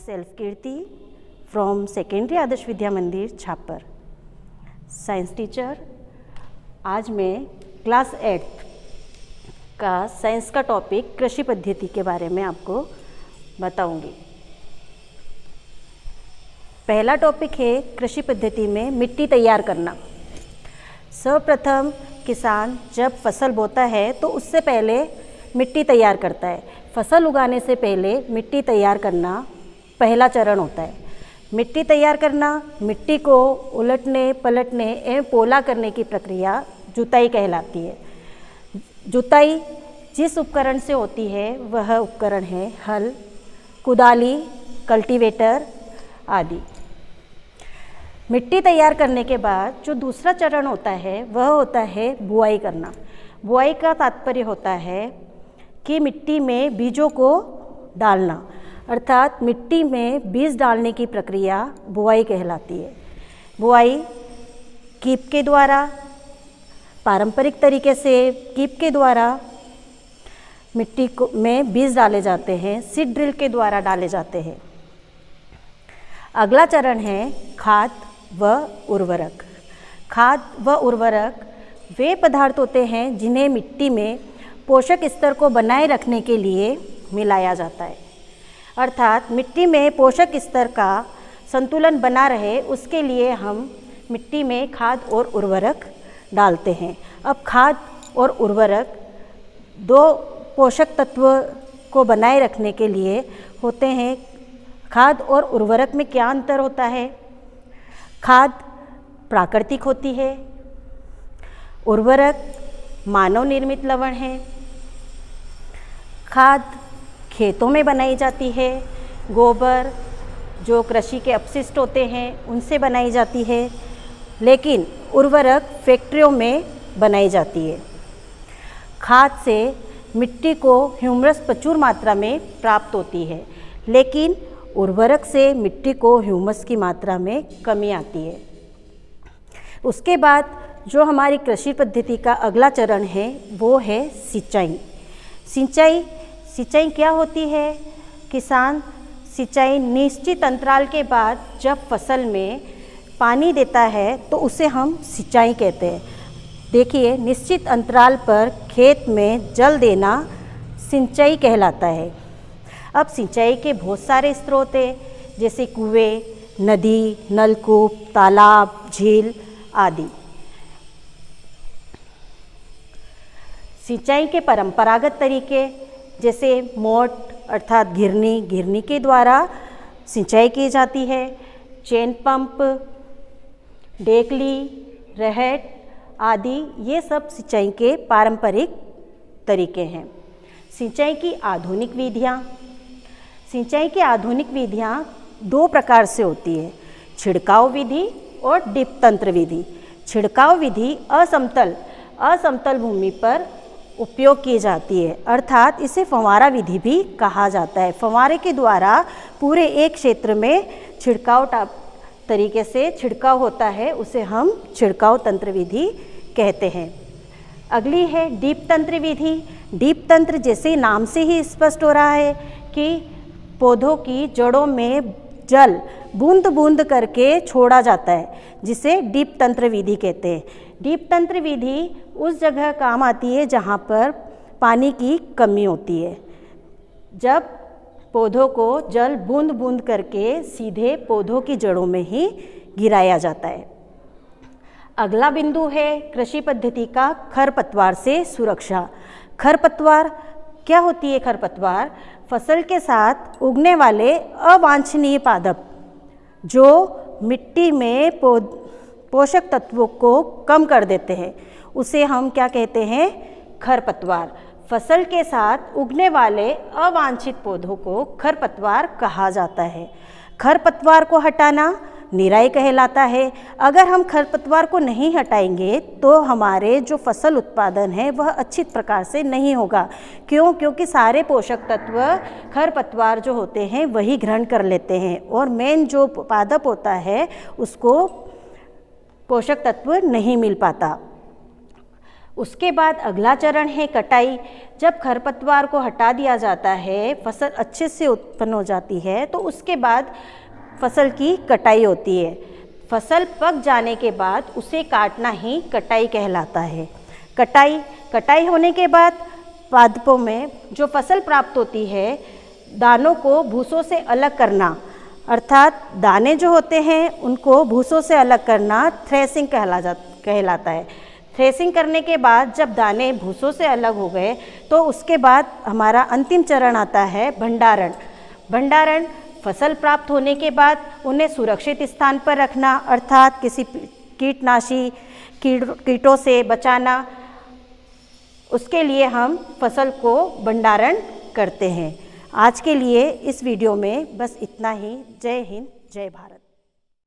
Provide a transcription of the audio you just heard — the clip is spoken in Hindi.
myself Kirti from Secondary Adarsh Vidya मंदिर छापर, साइंस टीचर। आज मैं क्लास 8 का साइंस का टॉपिक कृषि पद्धति के बारे में आपको बताऊंगी। पहला टॉपिक है कृषि पद्धति में मिट्टी तैयार करना। सर्वप्रथम किसान जब फसल बोता है तो उससे पहले मिट्टी तैयार करता है। फसल उगाने से पहले मिट्टी तैयार करना पहला चरण होता है। मिट्टी तैयार करना, मिट्टी को उलटने पलटने एवं पोला करने की प्रक्रिया जुताई कहलाती है। जुताई जिस उपकरण से होती है वह उपकरण है हल, कुदाली, कल्टीवेटर आदि। मिट्टी तैयार करने के बाद जो दूसरा चरण होता है वह होता है बुआई करना। बुआई का तात्पर्य होता है कि मिट्टी में बीजों को डालना, अर्थात मिट्टी में बीज डालने की प्रक्रिया बुआई कहलाती है। बुआई कीप के द्वारा, पारंपरिक तरीके से कीप के द्वारा मिट्टी में बीज डाले जाते हैं, सीड ड्रिल के द्वारा डाले जाते हैं। अगला चरण है खाद व उर्वरक। खाद व उर्वरक वे पदार्थ होते हैं जिन्हें मिट्टी में पोषक स्तर को बनाए रखने के लिए मिलाया जाता है, अर्थात मिट्टी में पोषक स्तर का संतुलन बना रहे उसके लिए हम मिट्टी में खाद और उर्वरक डालते हैं। अब खाद और उर्वरक दो पोषक तत्व को बनाए रखने के लिए होते हैं। खाद और उर्वरक में क्या अंतर होता है? खाद प्राकृतिक होती है, उर्वरक मानव निर्मित लवण है। खाद खेतों में बनाई जाती है, गोबर जो कृषि के अपशिष्ट होते हैं उनसे बनाई जाती है, लेकिन उर्वरक फैक्ट्रियों में बनाई जाती है। खाद से मिट्टी को ह्यूमस प्रचुर मात्रा में प्राप्त होती है, लेकिन उर्वरक से मिट्टी को ह्यूमस की मात्रा में कमी आती है। उसके बाद जो हमारी कृषि पद्धति का अगला चरण है वो है सिंचाई। सिंचाई क्या होती है? किसान सिंचाई निश्चित अंतराल के बाद जब फसल में पानी देता है तो उसे हम सिंचाई कहते हैं। देखिए, निश्चित अंतराल पर खेत में जल देना सिंचाई कहलाता है। अब सिंचाई के बहुत सारे स्रोत हैं, जैसे कुएं, नदी, नलकूप, तालाब, झील आदि। सिंचाई के परंपरागत तरीके जैसे मोट अर्थात घिरनी के द्वारा सिंचाई की जाती है। चेन पंप, डेकली, रहट आदि ये सब सिंचाई के पारंपरिक तरीके हैं। सिंचाई की आधुनिक विधियाँ दो प्रकार से होती है, छिड़काव विधि और डिप तंत्र विधि। छिड़काव विधि असमतल भूमि पर उपयोग की जाती है, अर्थात इसे फव्वारा विधि भी कहा जाता है। फव्वारे के द्वारा पूरे एक क्षेत्र में तरीके से छिड़काव होता है, उसे हम छिड़काव तंत्र विधि कहते हैं। अगली है डीप तंत्र विधि। डीप तंत्र जैसे नाम से ही स्पष्ट हो रहा है कि पौधों की जड़ों में जल बूंद बूंद करके छोड़ा जाता है, जिसे डीप तंत्र विधि कहते हैं। डीप तंत्र विधि उस जगह काम आती है जहाँ पर पानी की कमी होती है, जब पौधों को जल बूंद बूंद करके सीधे पौधों की जड़ों में ही गिराया जाता है। अगला बिंदु है कृषि पद्धति का खरपतवार से सुरक्षा। खरपतवार क्या होती है? खरपतवार फसल के साथ उगने वाले अवांछनीय पादप जो मिट्टी में पोषक तत्वों को कम कर देते हैं, उसे हम क्या कहते हैं? खरपतवार। फसल के साथ उगने वाले अवांछित पौधों को खरपतवार कहा जाता है। खरपतवार को हटाना निराई कहलाता है। अगर हम खरपतवार को नहीं हटाएंगे तो हमारे जो फसल उत्पादन है वह अच्छी प्रकार से नहीं होगा। क्यों? क्योंकि सारे पोषक तत्व खरपतवार जो होते हैं वही ग्रहण कर लेते हैं और मेन जो पादप होता है उसको पोषक तत्व नहीं मिल पाता। उसके बाद अगला चरण है कटाई। जब खरपतवार को हटा दिया जाता है, फसल अच्छे से उत्पन्न हो जाती है, तो उसके बाद फसल की कटाई होती है। फसल पक जाने के बाद उसे काटना ही कटाई कहलाता है। कटाई होने के बाद पादपों में जो फसल प्राप्त होती है, दानों को भूसों से अलग करना, अर्थात दाने जो होते हैं उनको भूसों से अलग करना थ्रेसिंग कहलाता है। थ्रेसिंग करने के बाद जब दाने भूसों से अलग हो गए तो उसके बाद हमारा अंतिम चरण आता है भंडारण। फसल प्राप्त होने के बाद उन्हें सुरक्षित स्थान पर रखना, अर्थात किसी कीटनाशी कीटों से बचाना। उसके लिए हम फसल को भंडारण करते हैं। आज के लिए इस वीडियो में बस इतना ही। जय हिंद, जय भारत।